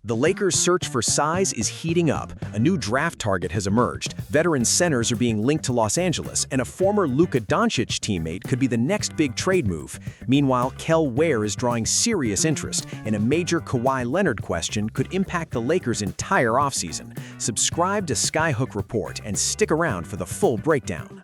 The Lakers' search for size is heating up. A new draft target has emerged. Veteran centers are being linked to Los Angeles, and a former Luka Doncic teammate could be the next big trade move. Meanwhile, Kel'el Ware is drawing serious interest, and a major Kawhi Leonard question could impact the Lakers' entire offseason. Subscribe to SkyHook Report and stick around for the full breakdown.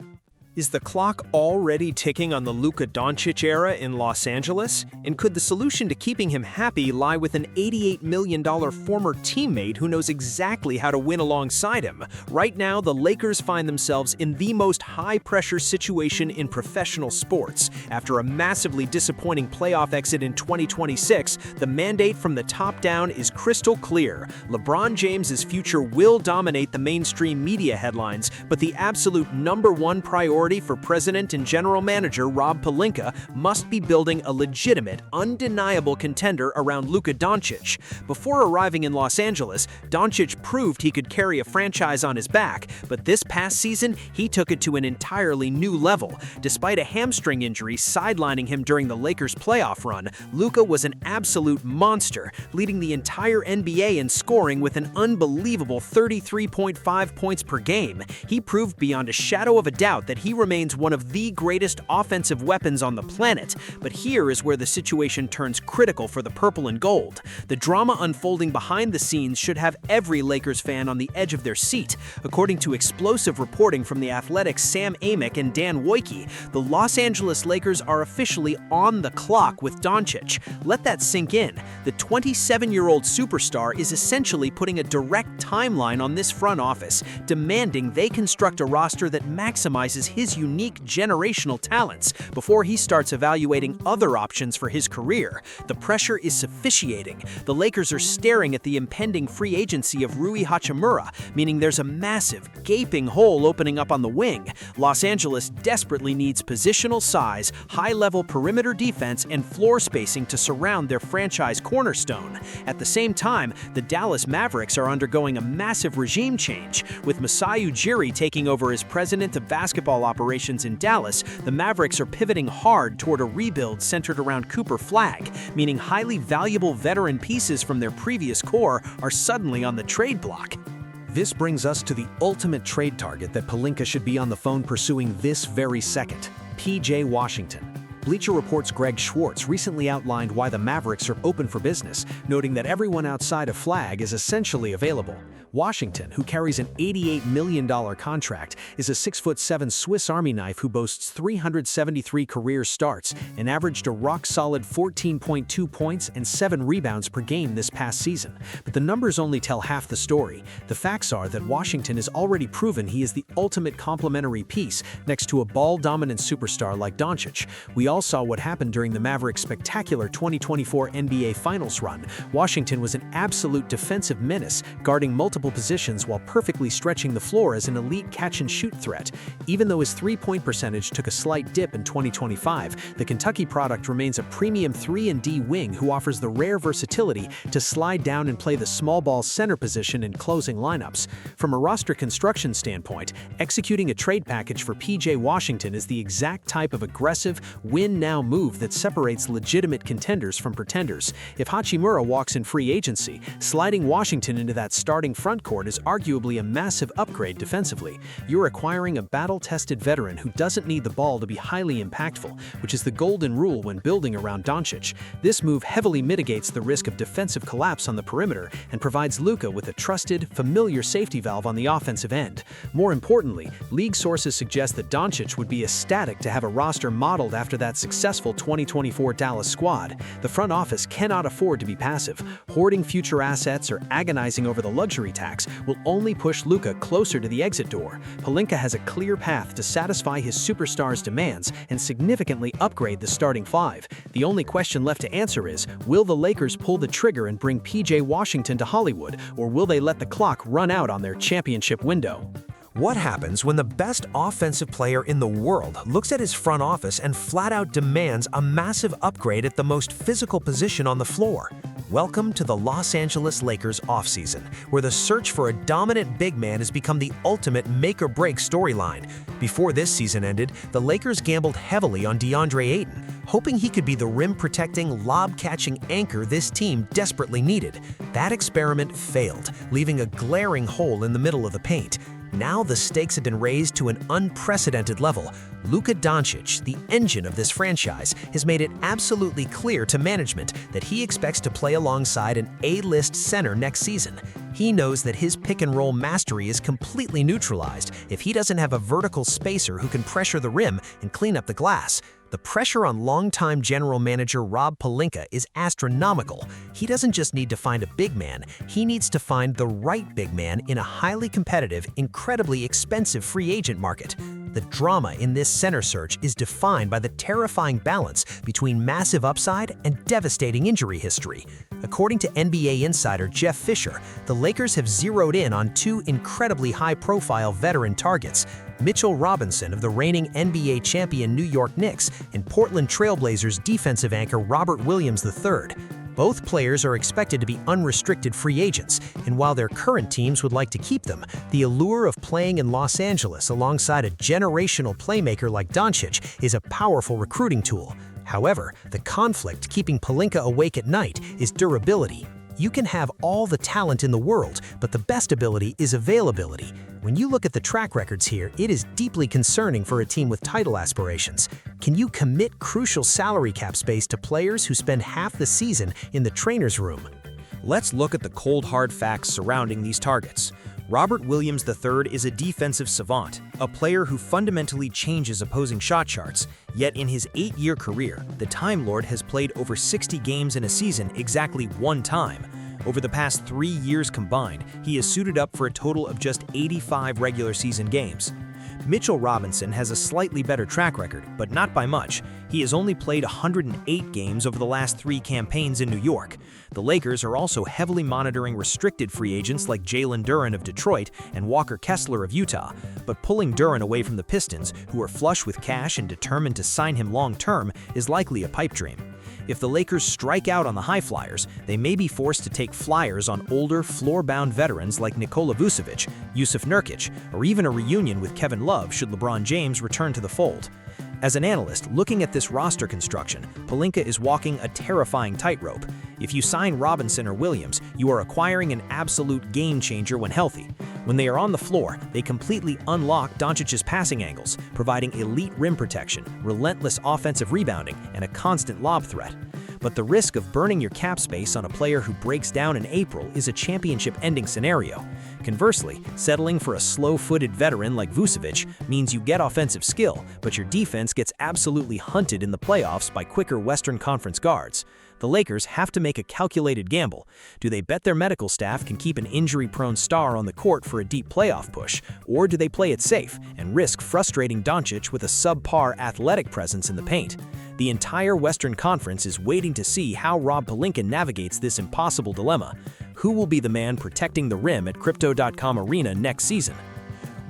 Is the clock already ticking on the Luka Doncic era in Los Angeles? And could the solution to keeping him happy lie with an $88 million former teammate who knows exactly how to win alongside him? Right now, the Lakers find themselves in the most high-pressure situation in professional sports. After a massively disappointing playoff exit in 2026, the mandate from the top down is crystal clear. LeBron James's future will dominate the mainstream media headlines, but the absolute #1 priority for President and General Manager Rob Pelinka must be building a legitimate, undeniable contender around Luka Doncic. Before arriving in Los Angeles, Doncic proved he could carry a franchise on his back, but this past season, he took it to an entirely new level. Despite a hamstring injury sidelining him during the Lakers' playoff run, Luka was an absolute monster, leading the entire NBA in scoring with an unbelievable 33.5 points per game. He proved beyond a shadow of a doubt that he remains one of the greatest offensive weapons on the planet, but here is where the situation turns critical for the purple and gold. The drama unfolding behind the scenes should have every Lakers fan on the edge of their seat. According to explosive reporting from The Athletic's Sam Amick and Dan Wojcicki, the Los Angeles Lakers are officially on the clock with Doncic. Let that sink in. The 27-year-old superstar is essentially putting a direct timeline on this front office, demanding they construct a roster that maximizes his unique generational talents before he starts evaluating other options for his career. The pressure is sufficiating. The Lakers are staring at the impending free agency of Rui Hachimura, meaning there's a massive, gaping hole opening up on the wing. Los Angeles desperately needs positional size, high-level perimeter defense, and floor spacing to surround their franchise cornerstone. At the same time, the Dallas Mavericks are undergoing a massive regime change. With Masai Ujiri taking over as president of basketball operations in Dallas, the Mavericks are pivoting hard toward a rebuild centered around Cooper Flagg, meaning highly valuable veteran pieces from their previous core are suddenly on the trade block. This brings us to the ultimate trade target that Pelinka should be on the phone pursuing this very second: PJ Washington. Bleacher Report's Greg Schwartz recently outlined why the Mavericks are open for business, noting that everyone outside of Flagg is essentially available. Washington, who carries an $88 million contract, is a 6'7" Swiss Army knife who boasts 373 career starts and averaged a rock-solid 14.2 points and 7 rebounds per game this past season. But the numbers only tell half the story. The facts are that Washington has already proven he is the ultimate complementary piece next to a ball-dominant superstar like Doncic. We all saw what happened during the Mavericks' spectacular 2024 NBA Finals run. Washington was an absolute defensive menace, guarding multiple positions while perfectly stretching the floor as an elite catch-and-shoot threat. Even though his three-point percentage took a slight dip in 2025, the Kentucky product remains a premium 3-and-D wing who offers the rare versatility to slide down and play the small ball center position in closing lineups. From a roster construction standpoint, executing a trade package for PJ Washington is the exact type of aggressive, win-now move that separates legitimate contenders from pretenders. If Hachimura walks in free agency, sliding Washington into that starting front court is arguably a massive upgrade defensively. You're acquiring a battle-tested veteran who doesn't need the ball to be highly impactful, which is the golden rule when building around Doncic. This move heavily mitigates the risk of defensive collapse on the perimeter and provides Luka with a trusted, familiar safety valve on the offensive end. More importantly, league sources suggest that Doncic would be ecstatic to have a roster modeled after that successful 2024 Dallas squad. The front office cannot afford to be passive. Hoarding future assets or agonizing over the luxury tax will only push Luka closer to the exit door. Pelinka has a clear path to satisfy his superstar's demands and significantly upgrade the starting five. The only question left to answer is, will the Lakers pull the trigger and bring PJ Washington to Hollywood, or will they let the clock run out on their championship window? What happens when the best offensive player in the world looks at his front office and flat out demands a massive upgrade at the most physical position on the floor? Welcome to the Los Angeles Lakers offseason, where the search for a dominant big man has become the ultimate make-or-break storyline. Before this season ended, the Lakers gambled heavily on DeAndre Ayton, hoping he could be the rim-protecting, lob-catching anchor this team desperately needed. That experiment failed, leaving a glaring hole in the middle of the paint. Now the stakes have been raised to an unprecedented level. Luka Doncic, the engine of this franchise, has made it absolutely clear to management that he expects to play alongside an A-list center next season. He knows that his pick-and-roll mastery is completely neutralized if he doesn't have a vertical spacer who can pressure the rim and clean up the glass. The pressure on longtime general manager Rob Pelinka is astronomical. He doesn't just need to find a big man, he needs to find the right big man in a highly competitive, incredibly expensive free agent market. The drama in this center search is defined by the terrifying balance between massive upside and devastating injury history. According to NBA insider Jeff Fisher, the Lakers have zeroed in on two incredibly high-profile veteran targets: Mitchell Robinson of the reigning NBA champion New York Knicks and Portland Trail Blazers defensive anchor Robert Williams III. Both players are expected to be unrestricted free agents, and while their current teams would like to keep them, the allure of playing in Los Angeles alongside a generational playmaker like Doncic is a powerful recruiting tool. However, the conflict keeping Pelinka awake at night is durability. You can have all the talent in the world, but the best ability is availability. When you look at the track records here, it is deeply concerning for a team with title aspirations. Can you commit crucial salary cap space to players who spend half the season in the trainer's room? Let's look at the cold hard facts surrounding these targets. Robert Williams III is a defensive savant, a player who fundamentally changes opposing shot charts, yet in his 8-year career, the Time Lord has played over 60 games in a season exactly one time. Over the past 3 years combined, he has suited up for a total of just 85 regular season games. Mitchell Robinson has a slightly better track record, but not by much. He has only played 108 games over the last 3 campaigns in New York. The Lakers are also heavily monitoring restricted free agents like Jalen Duren of Detroit and Walker Kessler of Utah, but pulling Duren away from the Pistons, who are flush with cash and determined to sign him long-term, is likely a pipe dream. If the Lakers strike out on the high flyers, they may be forced to take flyers on older, floor-bound veterans like Nikola Vucevic, Jusuf Nurkic, or even a reunion with Kevin Love should LeBron James return to the fold. As an analyst looking at this roster construction, Pelinka is walking a terrifying tightrope. If you sign Robinson or Williams, you are acquiring an absolute game-changer when healthy. When they are on the floor, they completely unlock Doncic's passing angles, providing elite rim protection, relentless offensive rebounding, and a constant lob threat. But the risk of burning your cap space on a player who breaks down in April is a championship-ending scenario. Conversely, settling for a slow-footed veteran like Vucevic means you get offensive skill, but your defense gets absolutely hunted in the playoffs by quicker Western Conference guards. The Lakers have to make a calculated gamble. Do they bet their medical staff can keep an injury-prone star on the court for a deep playoff push, or do they play it safe and risk frustrating Doncic with a subpar athletic presence in the paint? The entire Western Conference is waiting to see how Rob Pelinka navigates this impossible dilemma. Who will be the man protecting the rim at Crypto.com Arena next season?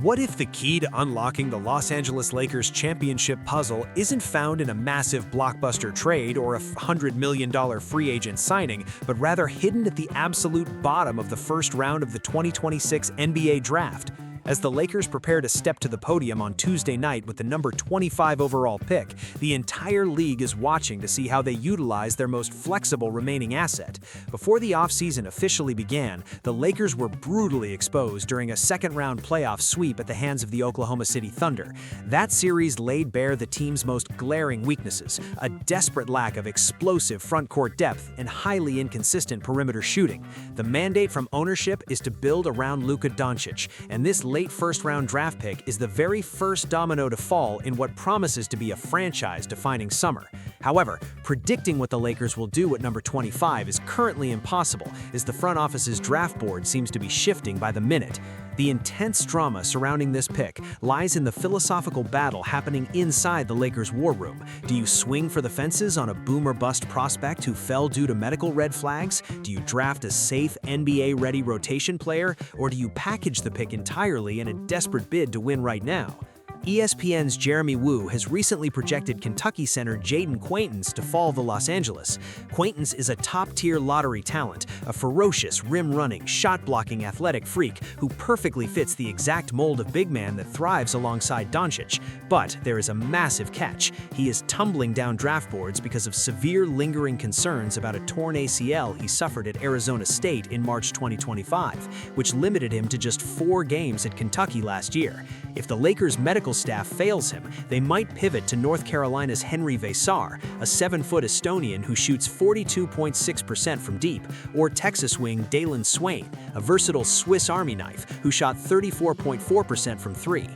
What if the key to unlocking the Los Angeles Lakers championship puzzle isn't found in a massive blockbuster trade or a $100 million free agent signing, but rather hidden at the absolute bottom of the first round of the 2026 NBA draft? As the Lakers prepare to step to the podium on Tuesday night with the number 25 overall pick, the entire league is watching to see how they utilize their most flexible remaining asset. Before the offseason officially began, the Lakers were brutally exposed during a second-round playoff sweep at the hands of the Oklahoma City Thunder. That series laid bare the team's most glaring weaknesses: a desperate lack of explosive front-court depth and highly inconsistent perimeter shooting. The mandate from ownership is to build around Luka Doncic, and this late first-round draft pick is the very first domino to fall in what promises to be a franchise-defining summer. However, predicting what the Lakers will do at number 25 is currently impossible, as the front office's draft board seems to be shifting by the minute. The intense drama surrounding this pick lies in the philosophical battle happening inside the Lakers' war room. Do you swing for the fences on a boom-or-bust prospect who fell due to medical red flags? Do you draft a safe, NBA-ready rotation player? Or do you package the pick entirely in a desperate bid to win right now? ESPN's Jeremy Woo has recently projected Kentucky center Jaden Quaintance to fall to Los Angeles. Quaintance is a top-tier lottery talent, a ferocious, rim-running, shot-blocking athletic freak who perfectly fits the exact mold of big man that thrives alongside Doncic. But there is a massive catch. He is tumbling down draft boards because of severe lingering concerns about a torn ACL he suffered at Arizona State in March 2025, which limited him to just 4 games at Kentucky last year. If the Lakers' medical staff fails him, they might pivot to North Carolina's Henry Vassar, a 7-foot Estonian who shoots 42.6% from deep, or Texas wing Dalen Swain, a versatile Swiss Army knife who shot 34.4% from 3.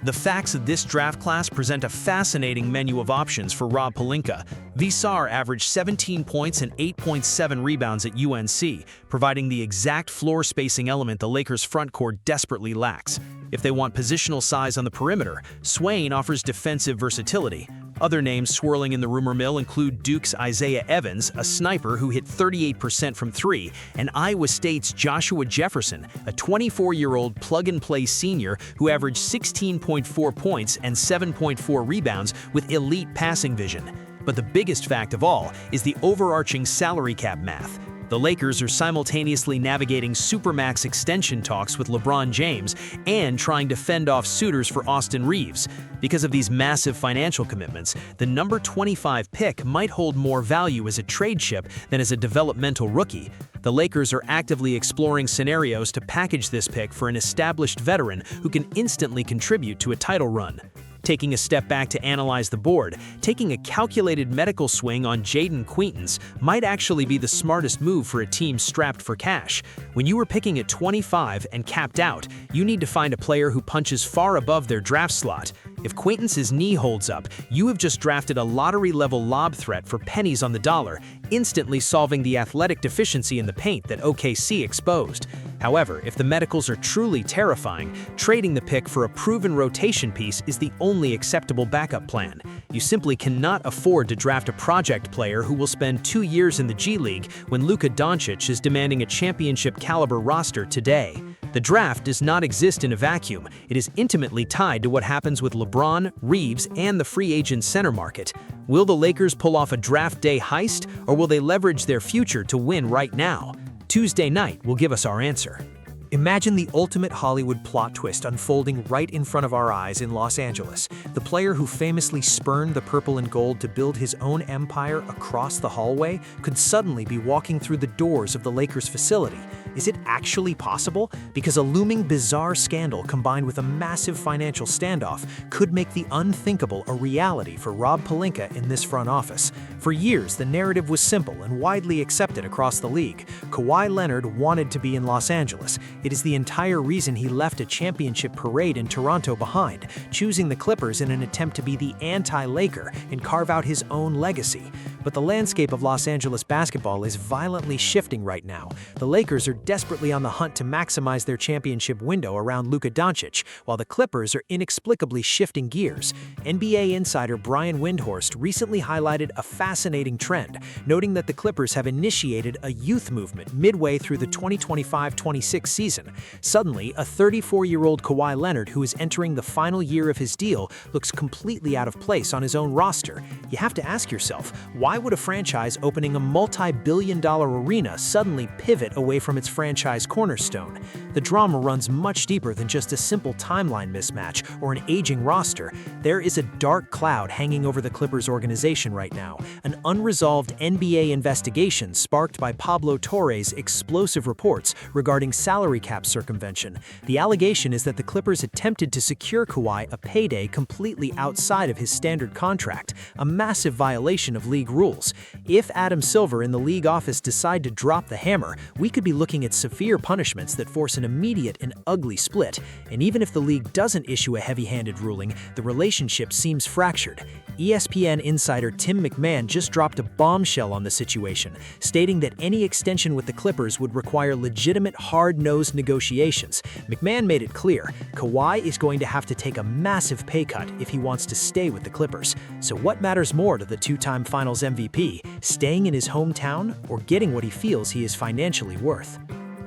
The facts of this draft class present a fascinating menu of options for Rob Pelinka. Vassar averaged 17 points and 8.7 rebounds at UNC, providing the exact floor spacing element the Lakers' front court desperately lacks. If they want positional size on the perimeter, Swain offers defensive versatility. Other names swirling in the rumor mill include Duke's Isaiah Evans, a sniper who hit 38% from 3, and Iowa State's Joshua Jefferson, a 24-year-old plug-and-play senior who averaged 16.4 points and 7.4 rebounds with elite passing vision. But the biggest fact of all is the overarching salary cap math. The Lakers are simultaneously navigating Supermax extension talks with LeBron James and trying to fend off suitors for Austin Reeves. Because of these massive financial commitments, the number 25 pick might hold more value as a trade chip than as a developmental rookie. The Lakers are actively exploring scenarios to package this pick for an established veteran who can instantly contribute to a title run. Taking a step back to analyze the board, taking a calculated medical swing on Jaden Quaintance might actually be the smartest move for a team strapped for cash. When you are picking at 25 and capped out, you need to find a player who punches far above their draft slot. If Quaintance's knee holds up, you have just drafted a lottery-level lob threat for pennies on the dollar, instantly solving the athletic deficiency in the paint that OKC exposed. However, if the medicals are truly terrifying, trading the pick for a proven rotation piece is the only acceptable backup plan. You simply cannot afford to draft a project player who will spend 2 years in the G League when Luka Doncic is demanding a championship-caliber roster today. The draft does not exist in a vacuum. It is intimately tied to what happens with LeBron, Reeves, and the free agent center market. Will the Lakers pull off a draft day heist, or will they leverage their future to win right now? Tuesday night will give us our answer. Imagine the ultimate Hollywood plot twist unfolding right in front of our eyes in Los Angeles. The player who famously spurned the purple and gold to build his own empire across the hallway could suddenly be walking through the doors of the Lakers facility. Is it actually possible? Because a looming bizarre scandal combined with a massive financial standoff could make the unthinkable a reality for Rob Pelinka in this front office. For years, the narrative was simple and widely accepted across the league. Kawhi Leonard wanted to be in Los Angeles. It is the entire reason he left a championship parade in Toronto behind, choosing the Clippers in an attempt to be the anti-Laker and carve out his own legacy. But the landscape of Los Angeles basketball is violently shifting right now. The Lakers are desperately on the hunt to maximize their championship window around Luka Doncic, while the Clippers are inexplicably shifting gears. NBA insider Brian Windhorst recently highlighted a fascinating trend, noting that the Clippers have initiated a youth movement midway through the 2025-26 season. Suddenly, a 34-year-old Kawhi Leonard who is entering the final year of his deal looks completely out of place on his own roster. You have to ask yourself, why would a franchise opening a multi-billion-dollar arena suddenly pivot away from its franchise cornerstone? The drama runs much deeper than just a simple timeline mismatch or an aging roster. There is a dark cloud hanging over the Clippers organization right now, an unresolved NBA investigation sparked by Pablo Torre's explosive reports regarding salary cap circumvention. The allegation is that the Clippers attempted to secure Kawhi a payday completely outside of his standard contract, a massive violation of league rules. rules. If Adam Silver and the league office decide to drop the hammer, we could be looking at severe punishments that force an immediate and ugly split. And even if the league doesn't issue a heavy-handed ruling, the relationship seems fractured. ESPN insider Tim McMahon just dropped a bombshell on the situation, stating that any extension with the Clippers would require legitimate hard-nosed negotiations. McMahon made it clear, Kawhi is going to have to take a massive pay cut if he wants to stay with the Clippers. So what matters more to the two-time Finals MVP, staying in his hometown or getting what he feels he is financially worth?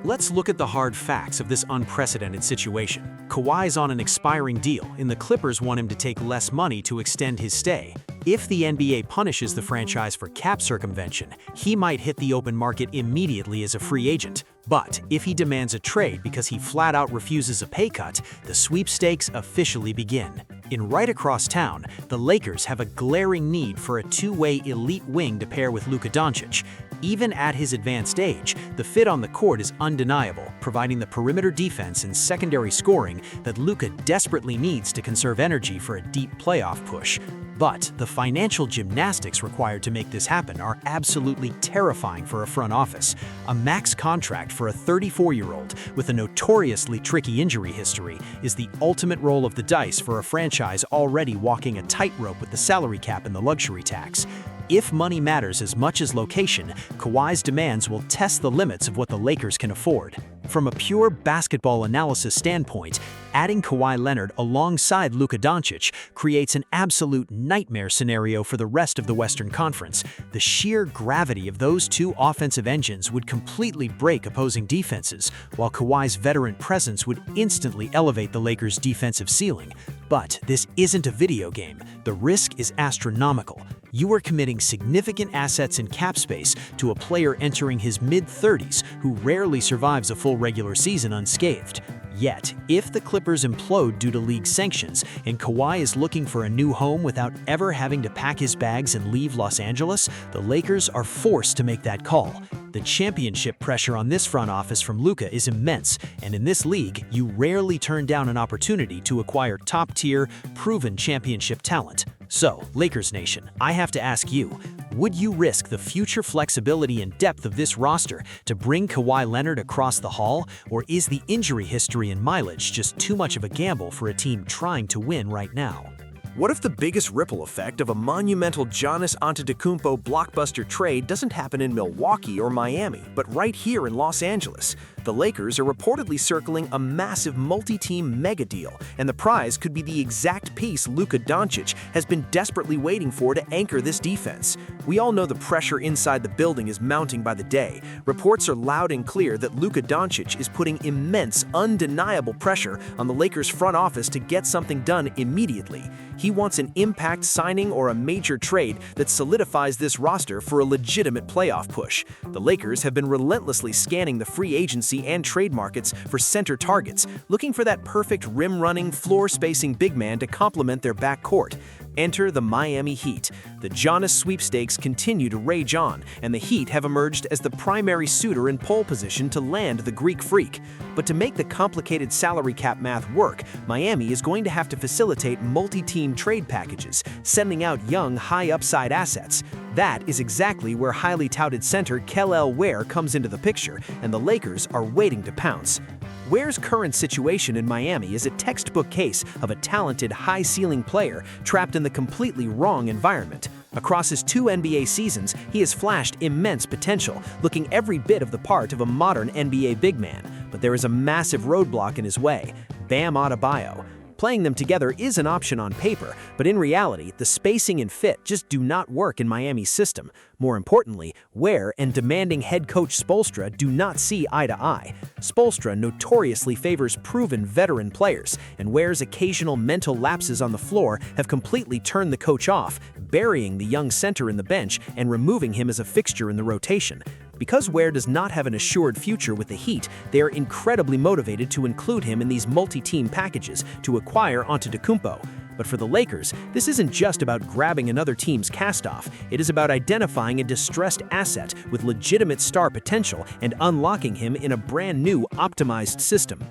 Let's look at the hard facts of this unprecedented situation. Kawhi's on an expiring deal, and the Clippers want him to take less money to extend his stay. If the NBA punishes the franchise for cap circumvention, he might hit the open market immediately as a free agent. But if he demands a trade because he flat out refuses a pay cut, the sweepstakes officially begin. In right across town, the Lakers have a glaring need for a two-way elite wing to pair with Luka Doncic. Even at his advanced age, the fit on the court is undeniable, providing the perimeter defense and secondary scoring that Luka desperately needs to conserve energy for a deep playoff push. But the financial gymnastics required to make this happen are absolutely terrifying for a front office. A max contract for a 34-year-old with a notoriously tricky injury history is the ultimate roll of the dice for a franchise already walking a tightrope with the salary cap and the luxury tax. If money matters as much as location, Kawhi's demands will test the limits of what the Lakers can afford. From a pure basketball analysis standpoint, adding Kawhi Leonard alongside Luka Doncic creates an absolute nightmare scenario for the rest of the Western Conference. The sheer gravity of those two offensive engines would completely break opposing defenses, while Kawhi's veteran presence would instantly elevate the Lakers' defensive ceiling. But this isn't a video game. The risk is astronomical. You are committing significant assets and cap space to a player entering his mid-30s who rarely survives a full regular season unscathed. Yet, if the Clippers implode due to league sanctions and Kawhi is looking for a new home without ever having to pack his bags and leave Los Angeles, the Lakers are forced to make that call. The championship pressure on this front office from Luka is immense, and in this league, you rarely turn down an opportunity to acquire top-tier, proven championship talent. So, Lakers Nation, I have to ask you, would you risk the future flexibility and depth of this roster to bring Kawhi Leonard across the hall, or is the injury history and mileage just too much of a gamble for a team trying to win right now? What if the biggest ripple effect of a monumental Giannis Antetokounmpo blockbuster trade doesn't happen in Milwaukee or Miami, but right here in Los Angeles? The Lakers are reportedly circling a massive multi-team mega deal, and the prize could be the exact piece Luka Doncic has been desperately waiting for to anchor this defense. We all know the pressure inside the building is mounting by the day. Reports are loud and clear that Luka Doncic is putting immense, undeniable pressure on the Lakers front office to get something done immediately. He wants an impact signing or a major trade that solidifies this roster for a legitimate playoff push. The Lakers have been relentlessly scanning the free agency and trade markets for center targets, looking for that perfect rim-running, floor-spacing big man to complement their backcourt. Enter the Miami Heat. The Giannis sweepstakes continue to rage on, and the Heat have emerged as the primary suitor in pole position to land the Greek freak. But to make the complicated salary cap math work, Miami is going to have to facilitate multi-team trade packages, sending out young, high-upside assets. That is exactly where highly touted center Kel'el Ware comes into the picture, and the Lakers are waiting to pounce. Ware's current situation in Miami is a textbook case of a talented, high-ceiling player trapped in the completely wrong environment. Across his 2 NBA seasons, he has flashed immense potential, looking every bit of the part of a modern NBA big man. But there is a massive roadblock in his way: Bam Adebayo. Playing them together is an option on paper, but in reality, the spacing and fit just do not work in Miami's system. More importantly, Ware and demanding head coach Spoelstra do not see eye to eye. Spoelstra notoriously favors proven veteran players, and Ware's occasional mental lapses on the floor have completely turned the coach off, burying the young center in the bench and removing him as a fixture in the rotation. Because Ware does not have an assured future with the Heat, they are incredibly motivated to include him in these multi-team packages to acquire Antetokounmpo. But for the Lakers, this isn't just about grabbing another team's cast-off. It is about identifying a distressed asset with legitimate star potential and unlocking him in a brand new, optimized system.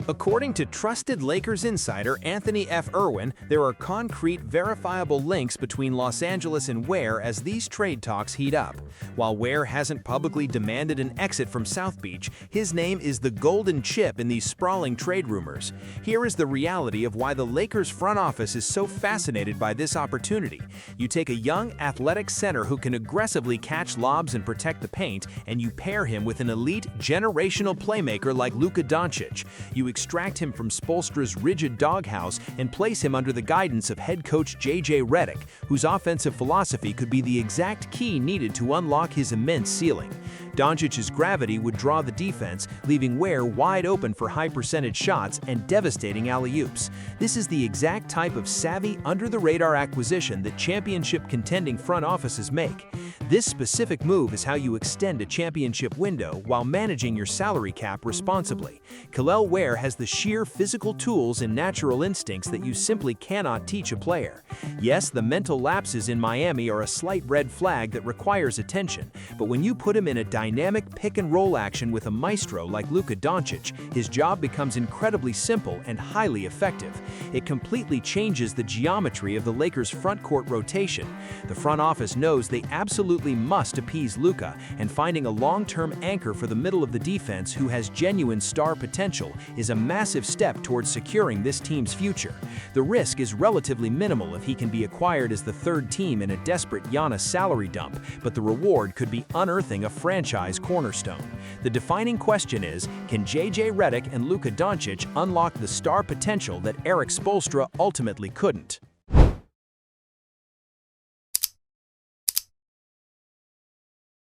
According to trusted Lakers insider Anthony F. Irwin, there are concrete, verifiable links between Los Angeles and Ware as these trade talks heat up. While Ware hasn't publicly demanded an exit from South Beach, his name is the golden chip in these sprawling trade rumors. Here is the reality of why the Lakers front office is so fascinated by this opportunity. You take a young, athletic center who can aggressively catch lobs and protect the paint, and you pair him with an elite, generational playmaker like Luka Doncic. You extract him from Spoelstra's rigid doghouse and place him under the guidance of head coach J.J. Redick, whose offensive philosophy could be the exact key needed to unlock his immense ceiling. Doncic's gravity would draw the defense, leaving Ware wide open for high-percentage shots and devastating alley-oops. This is the exact type of savvy, under-the-radar acquisition that championship-contending front offices make. This specific move is how you extend a championship window while managing your salary cap responsibly. Kel'el Ware has the sheer physical tools and natural instincts that you simply cannot teach a player. Yes, the mental lapses in Miami are a slight red flag that requires attention, but when you put him in a dynamic pick-and-roll action with a maestro like Luka Doncic, his job becomes incredibly simple and highly effective. It completely changes the geometry of the Lakers' front court rotation. The front office knows they absolutely must appease Luka, and finding a long-term anchor for the middle of the defense who has genuine star potential is a massive step towards securing this team's future. The risk is relatively minimal if he can be acquired as the third team in a desperate Giannis salary dump, but the reward could be unearthing a franchise cornerstone. The defining question is, can J.J. Redick and Luka Doncic unlock the star potential that Erik Spoelstra ultimately couldn't?